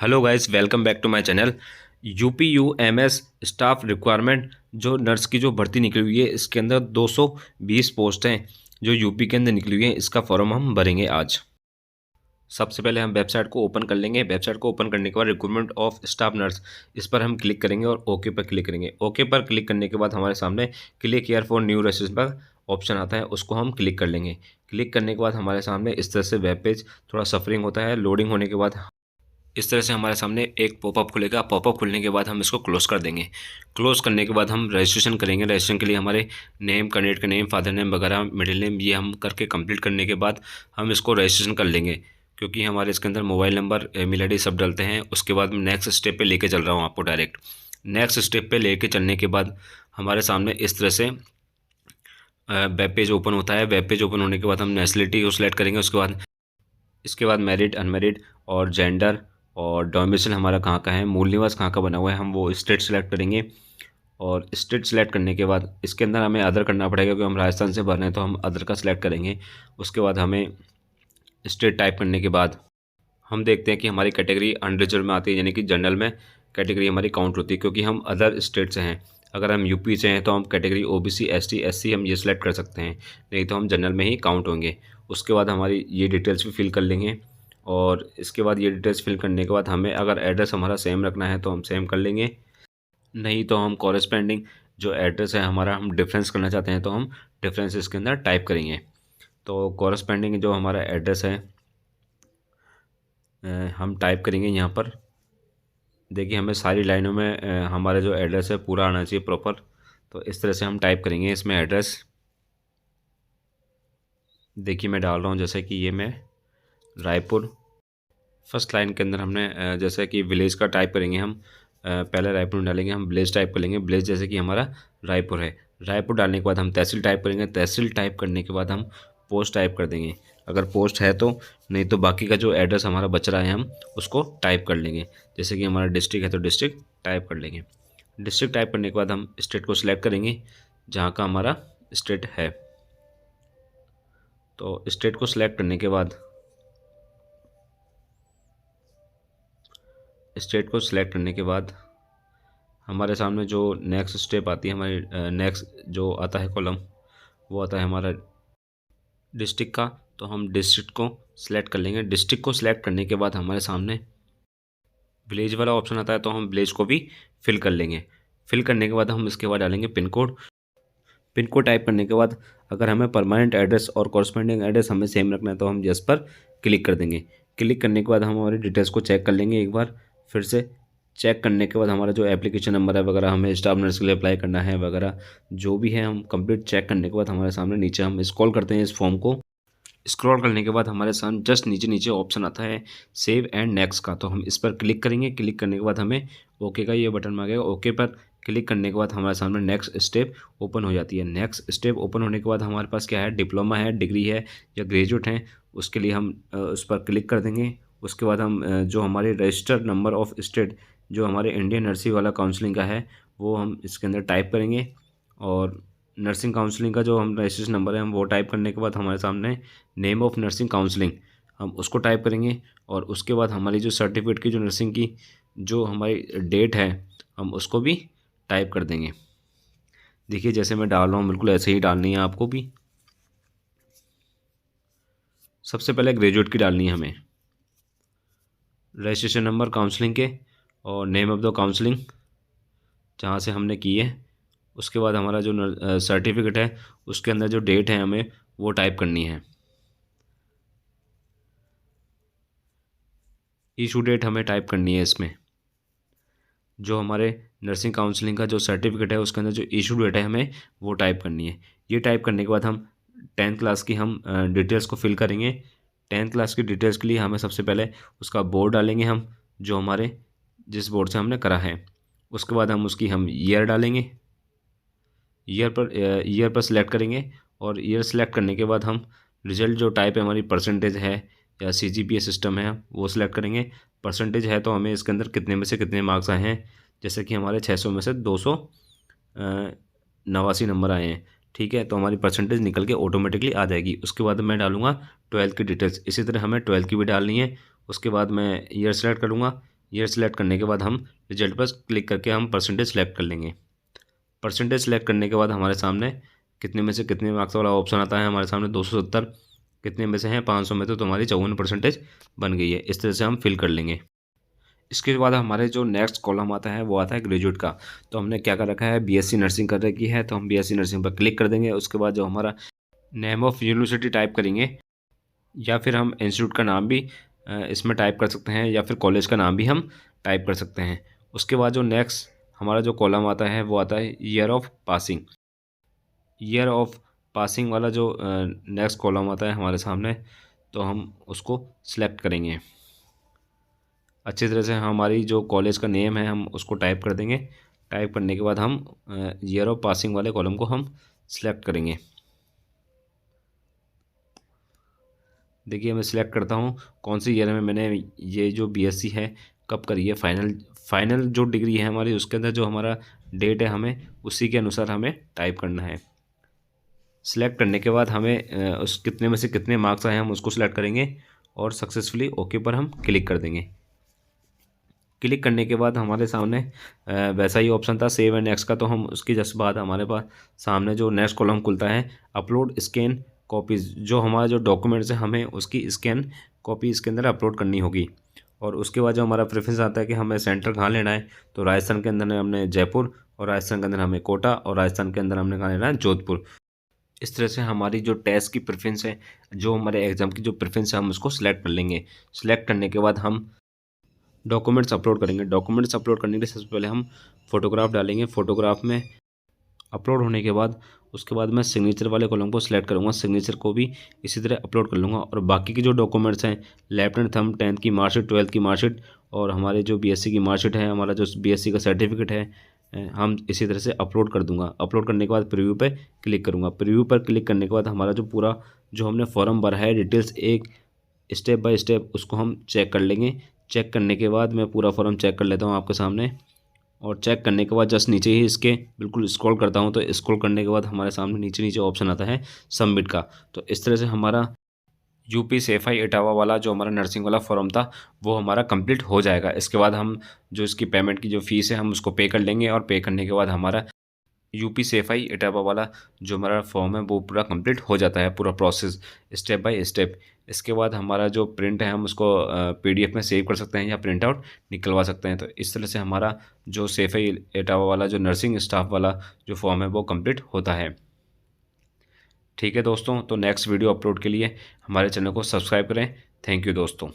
Hello guys, welcome back to my channel. UPUMS staff requirement जो nurse की जो भर्ती निकली हुई है, इसके अंदर 220 पोस्ट हैं जो यूपी के अंदर निकली हुई है। इसका फॉर्म हम भरेंगे आज। सबसे पहले हम वेबसाइट को ओपन कर लेंगे। वेबसाइट को ओपन करने के बाद रिक्रूटमेंट ऑफ स्टाफ नर्स, इस पर हम क्लिक करेंगे और ओके पर क्लिक करेंगे। ओके पर क्लिक करने के बाद हमारे सामने click here for new registration पर ऑप्शन आता है, उसको हम क्लिक कर लेंगे। क्लिक करने के बाद हमारे सामने इस तरह से वेब पेज थोड़ा सफरिंग होता है। लोडिंग होने के बाद इस तरह से हमारे सामने एक पॉपअप खुलेगा। पॉपअप खुलने के बाद हम इसको क्लोज कर देंगे। क्लोज करने के बाद हम रजिस्ट्रेशन करेंगे। रजिस्ट्रेशन के लिए हमारे नेम, कैंडिडेट का नेम, फादर नेम वगैरह, मिडिल नेम, ये हम करके कंप्लीट करने के बाद हम इसको रजिस्ट्रेशन कर लेंगे, क्योंकि हमारे इसके अंदर मोबाइल नंबर, मेल आईडी सब डलते हैं। उसके बाद नेक्स्ट स्टेप पे लेके चल रहा हूँ आपको डायरेक्ट। नेक्स्ट स्टेप पे लेके चलने के बाद हमारे सामने इस तरह से वेब पेज ओपन होता है। वेब पेज ओपन होने के बाद हम नेशनलिटी को सिलेक्ट करेंगे। इसके बाद मैरिड, अनमैरिड और जेंडर और डोमिसाइल हमारा कहाँ का है, मूल निवास कहाँ का बना हुआ है, हम वो स्टेट सेलेक्ट करेंगे। और स्टेट सेलेक्ट करने के बाद इसके अंदर हमें अदर करना पड़ेगा, क्योंकि हम राजस्थान से भर रहे हैं तो हम अदर का सिलेक्ट करेंगे। उसके बाद हमें स्टेट टाइप करने के बाद हम देखते हैं कि हमारी कैटेगरी अनरिजर्व में आती है, यानी कि जनरल में कैटेगरी हमारी काउंट होती है, क्योंकि हम अदर स्टेट से हैं। अगर हम यूपी से हैं तो हम कैटेगरी ओबीसी, एसटी, एससी हम ये सिलेक्ट कर सकते हैं, नहीं तो हम जनरल में ही काउंट होंगे। उसके बाद हमारी ये डिटेल्स भी फिल कर लेंगे। और इसके बाद ये डिटेल्स फिल करने के बाद हमें अगर एड्रेस हमारा सेम रखना है तो हम सेम कर लेंगे, नहीं तो हम कॉरेस्पेंडिंग जो एड्रेस है हमारा, हम डिफरेंस करना चाहते हैं तो हम डिफरेंस इसके अंदर टाइप करेंगे। तो कॉरेस्पेंडिंग जो हमारा एड्रेस है हम टाइप करेंगे यहाँ पर। देखिए, हमें सारी लाइनों में हमारा जो एड्रेस है पूरा आना चाहिए प्रॉपर। तो इस तरह से हम टाइप करेंगे इसमें एड्रेस। देखिए, मैं डाल रहा हूँ, जैसे कि ये मैं रायपुर। फर्स्ट लाइन के अंदर हमने जैसे कि विलेज का टाइप करेंगे हम। पहले रायपुर में डालेंगे, हम विलेज टाइप कर लेंगे। विलेज जैसे कि हमारा रायपुर है। रायपुर डालने के बाद हम तहसील टाइप करेंगे। तहसील टाइप करने के बाद हम पोस्ट टाइप कर देंगे, अगर पोस्ट है तो, नहीं तो बाकी का जो एड्रेस हमारा बच रहा है हम उसको टाइप कर लेंगे। जैसे कि हमारा डिस्ट्रिक्ट है तो डिस्ट्रिक्ट टाइप कर लेंगे। डिस्ट्रिक्ट टाइप करने के बाद हम स्टेट को सिलेक्ट करेंगे, जहाँ का हमारा स्टेट है। तो स्टेट को सिलेक्ट करने के बाद हमारे सामने जो नेक्स्ट स्टेप आती है, हमारी नेक्स्ट जो आता है कॉलम, वो आता है हमारा डिस्ट्रिक्ट का। तो हम डिस्ट्रिक्ट को सिलेक्ट कर लेंगे। डिस्ट्रिक्ट को सिलेक्ट करने के बाद हमारे सामने विलेज वाला ऑप्शन आता है, तो हम विलेज को भी फिल कर लेंगे। फिल करने के बाद हम इसके बाद डालेंगे pin code. Pin code type करने के बाद अगर हमें परमानेंट एड्रेस और कॉरस्पॉन्डिंग एड्रेस हमें सेम रखना है तो हम यस पर क्लिक कर देंगे। क्लिक करने के बाद हम हमारी डिटेल्स को चेक कर लेंगे एक बार फिर से। चेक करने के बाद हमारा जो एप्लीकेशन नंबर है वगैरह, हमें स्टाफ नर्स के लिए अप्लाई करना है वगैरह जो भी है, हम कंप्लीट चेक करने के बाद हमारे सामने नीचे हम स्क्रॉल करते हैं इस फॉर्म को। स्क्रॉल करने के बाद हमारे सामने जस्ट नीचे नीचे ऑप्शन आता है सेव एंड नेक्स्ट का, तो हम इस पर क्लिक करेंगे। क्लिक करने के बाद हमें ओके का ये बटन आ गया। ओके पर क्लिक करने के बाद हमारे सामने नेक्स्ट स्टेप ओपन हो जाती है। नेक्स्ट स्टेप ओपन होने के बाद हमारे पास क्या है, डिप्लोमा है, डिग्री है या ग्रेजुएट हैं, उसके लिए हम उस पर क्लिक कर देंगे। उसके बाद हम जो हमारे रजिस्टर्ड नंबर ऑफ स्टेट जो हमारे इंडियन नर्सिंग वाला काउंसलिंग का है वो हम इसके अंदर टाइप करेंगे। और नर्सिंग काउंसलिंग का जो हम रजिस्ट्रेशन नंबर है हम वो टाइप करने के बाद हमारे सामने नेम ऑफ़ नर्सिंग काउंसलिंग हम उसको टाइप करेंगे। और उसके बाद हमारी जो सर्टिफिकेट की जो नर्सिंग की जो हमारी डेट है हम उसको भी टाइप कर देंगे। देखिए, जैसे मैं डाल रहा हूँ बिल्कुल ऐसे ही डालनी है आपको भी। सबसे पहले ग्रेजुएट की डालनी है हमें, रजिस्ट्रेशन नंबर काउंसलिंग के और नेम ऑफ़ द काउंसलिंग जहाँ से हमने की है। उसके बाद हमारा जो सर्टिफिकेट है उसके अंदर जो डेट है हमें वो टाइप करनी है। इशू डेट हमें टाइप करनी है इसमें। जो हमारे नर्सिंग काउंसलिंग का जो सर्टिफिकेट है उसके अंदर जो इशू डेट है हमें वो टाइप करनी है। ये टाइप करने के बाद हम 10th क्लास की हम डिटेल्स को फिल करेंगे। 10th क्लास की डिटेल्स के लिए हमें सबसे पहले उसका बोर्ड डालेंगे हम, जो हमारे जिस बोर्ड से हमने करा है। उसके बाद हम उसकी हम ईयर डालेंगे। ईयर पर सिलेक्ट करेंगे। और ईयर सेलेक्ट करने के बाद हम रिजल्ट जो टाइप है हमारी परसेंटेज है या सीजीपीए सिस्टम है वो सिलेक्ट करेंगे। परसेंटेज है तो हमें इसके अंदर कितने में से कितने मार्क्स आए हैं, जैसे कि हमारे 600 में से 289 नंबर आए हैं, ठीक है, तो हमारी परसेंटेज निकल के ऑटोमेटिकली आ जाएगी। उसके बाद मैं डालूंगा 12th की डिटेल्स। इसी तरह हमें 12th की भी डालनी है। उसके बाद मैं ईयर सेलेक्ट करूँगा। ईयर सेलेक्ट करने के बाद हम रिजल्ट पर क्लिक करके हम परसेंटेज सेलेक्ट कर लेंगे। परसेंटेज सेलेक्ट करने के बाद हमारे सामने कितने में से कितने मार्क्स वाला ऑप्शन आता है। हमारे सामने 270 कितने में से हैं, 500 में, तो हमारी 54% बन गई है। इस तरह से हम फिल कर लेंगे। इसके बाद हमारे जो नेक्स्ट कॉलम आता है वो आता है ग्रेजुएट का। तो हमने क्या कर रखा है, बीएससी नर्सिंग कर रखी है, तो हम बीएससी नर्सिंग पर क्लिक कर देंगे। उसके बाद जो हमारा नेम ऑफ यूनिवर्सिटी टाइप करेंगे, या फिर हम इंस्टीट्यूट का नाम भी इसमें टाइप कर सकते हैं, या फिर कॉलेज का नाम भी हम टाइप कर सकते हैं। उसके बाद जो नेक्स्ट हमारा जो कॉलम आता है वो आता है year of passing. Year of passing वाला जो नेक्स्ट कॉलम आता है हमारे सामने, तो हम उसको सिलेक्ट करेंगे। अच्छी तरह से हमारी जो कॉलेज का नेम है हम उसको टाइप कर देंगे। टाइप करने के बाद हम ईयर ऑफ पासिंग वाले कॉलम को हम सिलेक्ट करेंगे। देखिए मैं सिलेक्ट करता हूँ कौन सी ईयर में मैंने ये जो बीएससी है कब करी है। फाइनल जो डिग्री है हमारी, उसके अंदर जो हमारा डेट है हमें उसी के अनुसार हमें टाइप करना है। सिलेक्ट करने के बाद हमें उस कितने में से कितने मार्क्स आए हम उसको सिलेक्ट करेंगे और सक्सेसफुली ओके पर हम क्लिक कर देंगे। क्लिक करने के बाद हमारे सामने वैसा ही ऑप्शन था सेव एंड नेक्स्ट का, तो हम उसके जस्ट बाद हमारे पास सामने जो नेक्स्ट कॉलम खुलता है अपलोड स्कैन कॉपीज़। जो हमारा जो डॉक्यूमेंट्स है हमें उसकी स्कैन कॉपी इसके अंदर अपलोड करनी होगी। और उसके बाद जो हमारा प्रेफरेंस आता है कि हमें सेंटर कहाँ लेना है, तो राजस्थान के अंदर हमने जयपुर, और राजस्थान के अंदर हमें कोटा, और राजस्थान के अंदर हमने कहाँ लेना है, जोधपुर। इस तरह से हमारी जो टेस्ट की प्रेफरेंस है, जो हमारे एग्ज़ाम की जो प्रेफरेंस है, हम उसको सिलेक्ट कर लेंगे। सिलेक्ट करने के बाद हम डॉक्यूमेंट्स अपलोड करेंगे। डॉक्यूमेंट्स अपलोड करने के लिए सबसे पहले हम फ़ोटोग्राफ डालेंगे। फ़ोटोग्राफ में अपलोड होने के बाद उसके बाद मैं सिग्नेचर वाले कॉलम को सिलेक्ट करूँगा। सिग्नेचर को भी इसी तरह अपलोड कर लूँगा। और बाकी के जो डॉक्यूमेंट्स हैं, लेफ्ट हैंड थंब, 10th की मार्कशीट, 12th की मार्कशीट, और हमारे जो बीएससी की मार्कशीट है, हमारा जो बीएससी का सर्टिफिकेट है, हम इसी तरह से अपलोड कर दूँगा। अपलोड करने के बाद प्रीव्यू पर क्लिक करूँगा। प्रीव्यू पर क्लिक करने के बाद हमारा जो पूरा जो हमने फॉर्म भरा है डिटेल्स एक स्टेप बाय स्टेप उसको हम चेक कर लेंगे। चेक करने के बाद मैं पूरा फॉर्म चेक कर लेता हूँ आपके सामने। और चेक करने के बाद जस्ट नीचे ही इसके बिल्कुल स्क्रॉल करता हूँ, तो स्क्रॉल करने के बाद हमारे सामने नीचे नीचे ऑप्शन आता है सबमिट का। तो इस तरह से हमारा यूपी सेफाई इटावा वाला जो हमारा नर्सिंग वाला फॉर्म था वो हमारा कंप्लीट हो जाएगा। इसके बाद हम जो इसकी पेमेंट की जो फ़ीस है हम उसको पे कर लेंगे, और पे करने के बाद हमारा यूपी सेफाई इटावा वाला जो हमारा फॉर्म है वो पूरा कंप्लीट हो जाता है, पूरा प्रोसेस स्टेप बाय स्टेप। इसके बाद हमारा जो प्रिंट है हम उसको पीडीएफ में सेव कर सकते हैं या प्रिंट आउट निकलवा सकते हैं। तो इस तरह से हमारा जो सेफाई इटावा वाला जो नर्सिंग स्टाफ वाला जो फॉर्म है वो कंप्लीट होता है। ठीक है दोस्तों, तो नेक्स्ट वीडियो अपलोड के लिए हमारे चैनल को सब्सक्राइब करें। थैंक यू दोस्तों।